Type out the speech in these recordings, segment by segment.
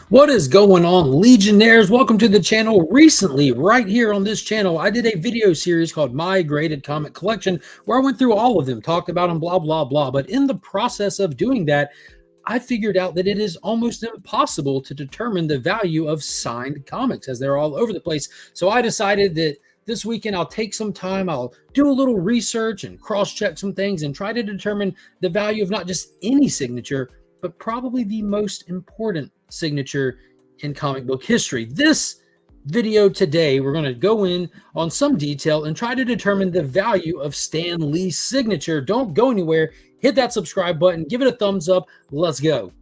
What is going on, Legionnaires? Welcome to the channel. Recently, right here on this channel, I did a video series called My Graded Comic Collection, where I went through all of them, talked about them, blah, blah, blah. But in the process of doing that, I figured out that it is almost impossible to determine the value of signed comics as they're all over the place. So I decided that this weekend I'll take some time, I'll do a little research and cross-check some things and try to determine the value of not just any signature, but probably the most important signature in comic book history. This video today, we're going to go in on some detail and try to determine the value of Stan Lee's signature. Don't go anywhere. Hit that subscribe button. Give it a thumbs up. Let's go.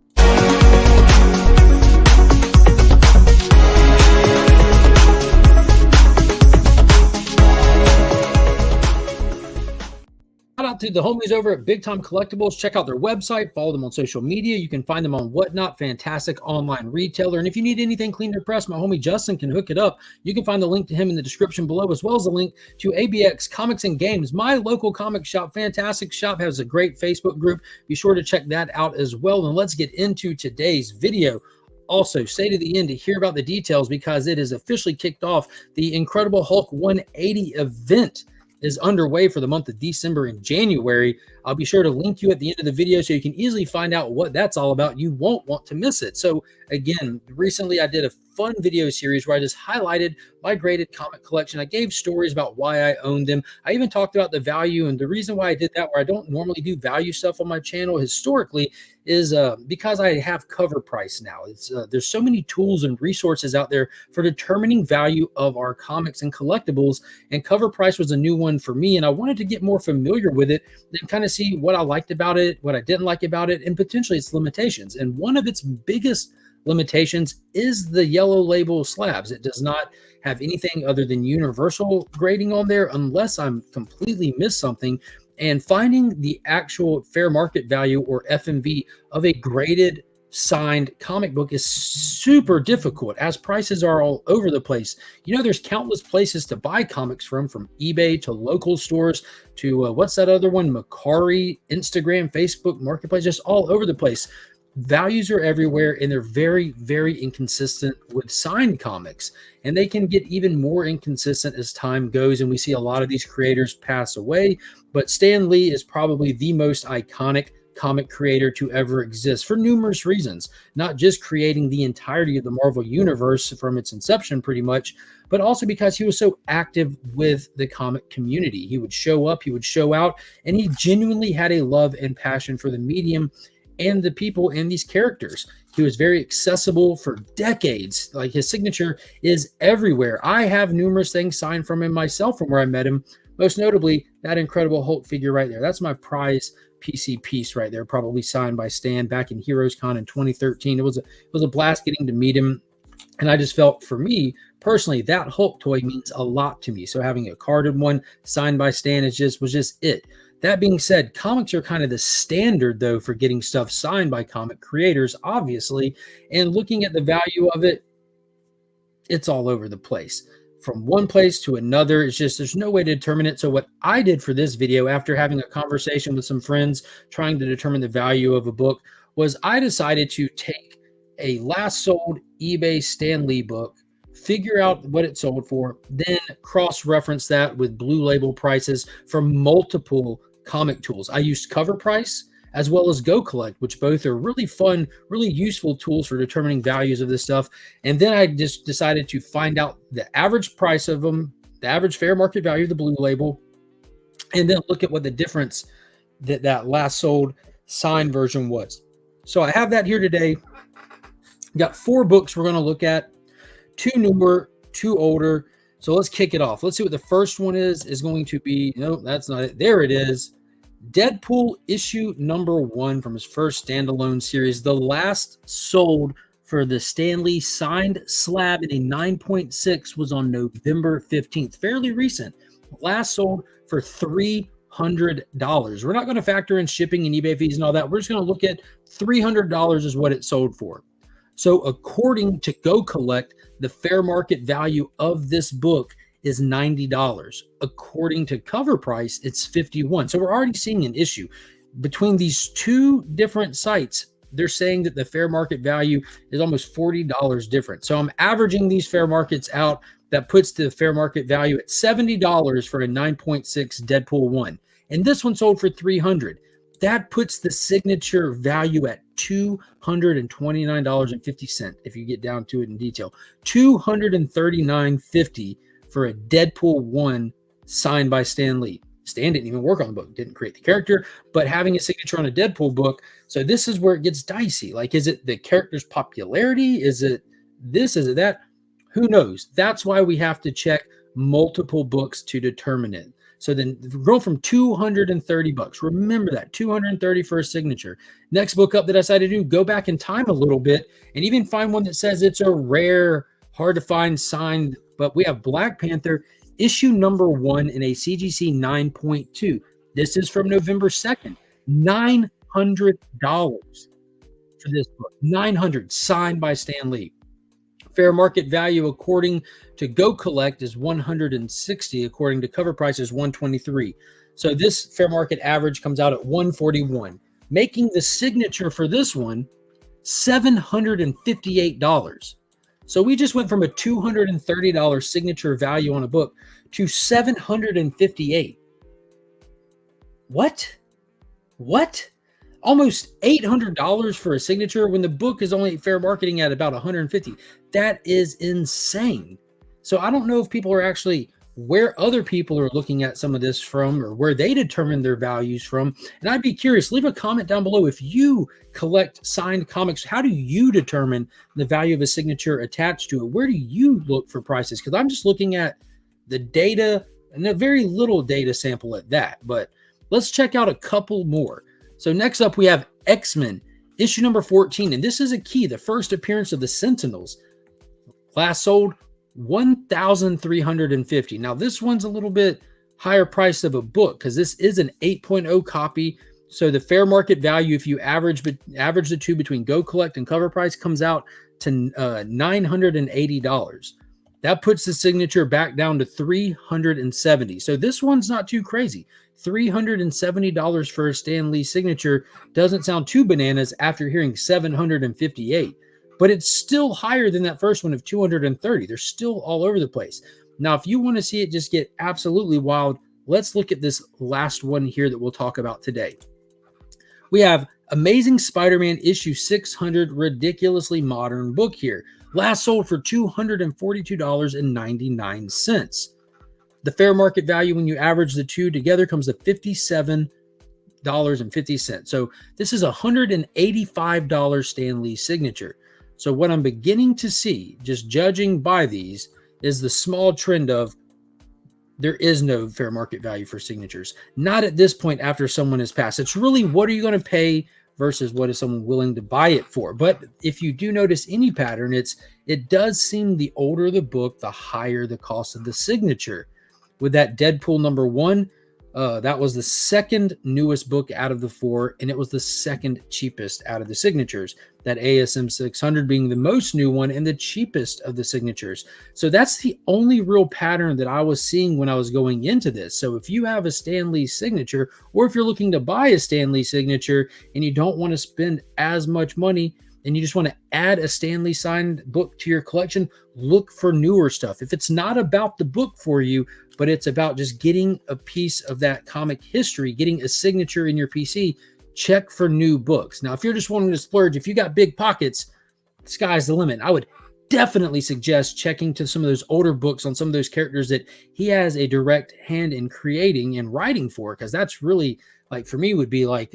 Shout out to the homies over at Big Time Collectibles. Check out their website. Follow them on social media. You can find them on Whatnot, fantastic online retailer. And if you need anything cleaned or pressed, my homie Justin can hook it up. You can find the link to him in the description below, as well as a link to ABX Comics and Games, my local comic shop. Fantastic shop, has a great Facebook group. Be sure to check that out as well. And let's get into today's video. Also, stay to the end to hear about the details because it is officially kicked off. The Incredible Hulk 180 event is underway for the month of December and January. I'll be sure to link you at the end of the video so you can easily find out what that's all about. You won't want to miss it. So again, recently I did a fun video series where I just highlighted my graded comic collection. I gave stories about why I owned them. I even talked about the value, and the reason why I did that, where I don't normally do value stuff on my channel historically, is because I have cover price now. It's there's so many tools and resources out there for determining value of our comics and collectibles, and cover price was a new one for me, and I wanted to get more familiar with it and kind of see what I liked about it, what I didn't like about it, and potentially its limitations. And one of its biggest limitations is the yellow label slabs. It does not have anything other than universal grading on there unless I'm completely missed something. And finding the actual fair market value, or FMV, of a graded signed comic book is super difficult as prices are all over the place. You know, there's countless places to buy comics from eBay to local stores to what's that other one, Macari, Instagram, Facebook Marketplace, just all over the place. Values are everywhere, and they're very, very inconsistent with signed comics, and they can get even more inconsistent as time goes, and we see a lot of these creators pass away. But Stan Lee is probably the most iconic comic creator to ever exist for numerous reasons, not just creating the entirety of the Marvel universe from its inception pretty much, but also because he was so active with the comic community. He would show up, he would show out, and he genuinely had a love and passion for the medium and the people and these characters. He was very accessible for decades. Like, his signature is everywhere. I have numerous things signed from him myself from where I met him, most notably that Incredible Hulk figure right there. That's my prize PC piece right there, probably signed by Stan back in Heroes Con in 2013. It was a blast getting to meet him, and I just felt, for me personally, that Hulk toy means a lot to me. So having a carded one signed by Stan was just it. That being said, comics are kind of the standard, though, for getting stuff signed by comic creators, obviously. And looking at the value of it, it's all over the place. From one place to another, it's just, there's no way to determine it. So what I did for this video, after having a conversation with some friends trying to determine the value of a book, was I decided to take a last sold eBay Stan Lee book, figure out what it sold for, then cross-reference that with blue label prices from multiple comic tools. I used Cover Price as well as Go Collect, which both are really fun, really useful tools for determining values of this stuff. And then I just decided to find out the average price of them, the average fair market value of the blue label, and then look at what the difference that last sold signed version was. So I have that here today. Got 4 books we're going to look at. 2 newer, 2 older. So let's kick it off. Let's see what the first one is going to be. No, that's not it. There it is. Deadpool issue number 1 from his first standalone series. The last sold for the Stan Lee signed slab in a 9.6 was on November 15th. Fairly recent. Last sold for $300. We're not going to factor in shipping and eBay fees and all that. We're just going to look at $300 is what it sold for. So according to Go Collect, the fair market value of this book is $90. According to Cover Price, it's $51. So we're already seeing an issue between these 2 different sites. they're saying that the fair market value is almost $40 different. So I'm averaging these fair markets out. That puts the fair market value at $70 for a 9.6 Deadpool 1. And this one sold for $300. That puts the signature value at $229.50 if you get down to it in detail. $239.50 for a Deadpool 1 signed by Stan Lee. Stan didn't even work on the book, didn't create the character, but having a signature on a Deadpool book. So this is where it gets dicey. Like, is it the character's popularity? Is it this? Is it that? Who knows? That's why we have to check multiple books to determine it. So then go from $230. Remember that, $230 for a signature. Next book up that I decided to do, go back in time a little bit and even find one that says it's a rare, hard to find signed, but we have Black Panther issue number 1 in a CGC 9.2. This is from November 2nd. $900 for this book. $900 signed by Stan Lee. Fair market value according to Go Collect is $160. According to cover price is $123. So this fair market average comes out at $141, making the signature for this one $758. So we just went from a $230 signature value on a book to $758. What? Almost $800 for a signature when the book is only fair marketing at about $150. That is insane. So I don't know if people are actually where other people are looking at some of this from or where they determine their values from. And I'd be curious, leave a comment down below. If you collect signed comics, how do you determine the value of a signature attached to it? Where do you look for prices? Because I'm just looking at the data and a very little data sample at that. But let's check out a couple more. So next up, we have X-Men, issue number 14. And this is a key, the first appearance of the Sentinels. Last sold $1,350. Now, this one's a little bit higher price of a book because this is an 8.0 copy. So the fair market value, if you average the two between Go Collect and cover price, comes out to $980. That puts the signature back down to $370. So this one's not too crazy. $370 for a Stan Lee signature doesn't sound too bananas after hearing $758, but it's still higher than that first one of $230. They're still all over the place. Now, if you want to see it just get absolutely wild, let's look at this last one here that we'll talk about today. We have Amazing Spider-Man issue 600, ridiculously modern book here. Last sold for $242.99. The fair market value when you average the two together comes to $57.50. So this is a $185 Stan Lee signature. So what I'm beginning to see, just judging by these, is the small trend of there is no fair market value for signatures. Not at this point after someone has passed. It's really what are you going to pay versus what is someone willing to buy it for. But if you do notice any pattern, it does seem the older the book, the higher the cost of the signature. With that Deadpool number 1, that was the second newest book out of the 4, and it was the second cheapest out of the signatures. That ASM 600 being the most new one and the cheapest of the signatures. So that's the only real pattern that I was seeing when I was going into this. So if you have a Stan Lee signature, or if you're looking to buy a Stan Lee signature and you don't want to spend as much money, and you just want to add a Stan Lee signed book to your collection, look for newer stuff. If it's not about the book for you, but it's about just getting a piece of that comic history, getting a signature in your PC, check for new books. Now, if you're just wanting to splurge, if you got big pockets, sky's the limit. I would definitely suggest checking to some of those older books on some of those characters that he has a direct hand in creating and writing for, because that's really, like, for me would be like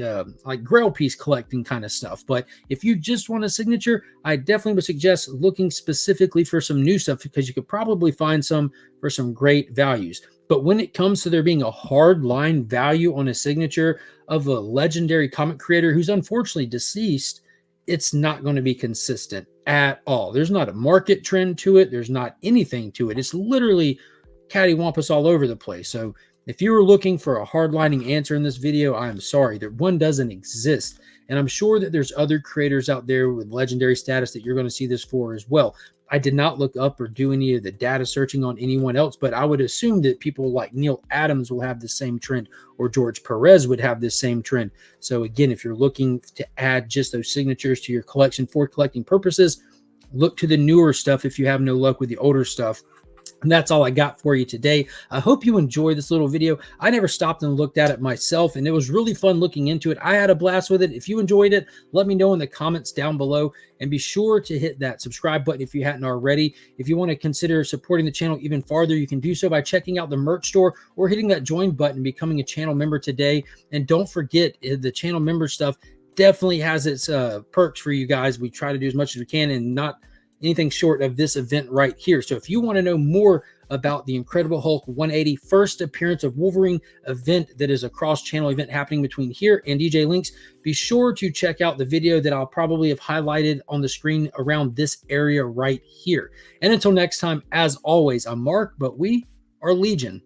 grail piece collecting kind of stuff. But if you just want a signature, I definitely would suggest looking specifically for some new stuff, because you could probably find some for some great values. But when it comes to there being a hard line value on a signature of a legendary comic creator who's unfortunately deceased, it's not going to be consistent at all. There's not a market trend to it. There's not anything to it. It's literally cattywampus all over the place. So If you were looking for a hardlining answer in this video, I am sorry, that one doesn't exist. And I'm sure that there's other creators out there with legendary status that you're going to see this for as well. I did not look up or do any of the data searching on anyone else, but I would assume that people like Neil Adams will have the same trend, or George Perez would have this same trend. So again, if you're looking to add just those signatures to your collection for collecting purposes, look to the newer stuff if you have no luck with the older stuff. And that's all I got for you today. I hope you enjoyed this little video. I never stopped and looked at it myself, and it was really fun looking into it. I had a blast with it. If you enjoyed it, let me know in the comments down below, and be sure to hit that subscribe button if you hadn't already. If you want to consider supporting the channel even farther, you can do so by checking out the merch store or hitting that join button and becoming a channel member today. And don't forget, the channel member stuff definitely has its perks for you guys. We try to do as much as we can, and not anything short of this event right here. So if you want to know more about the Incredible Hulk 180 first appearance of Wolverine event, that is a cross-channel event happening between here and DJ Links, be sure to check out the video that I'll probably have highlighted on the screen around this area right here. And until next time, as always, I'm Mark, but we are Legion.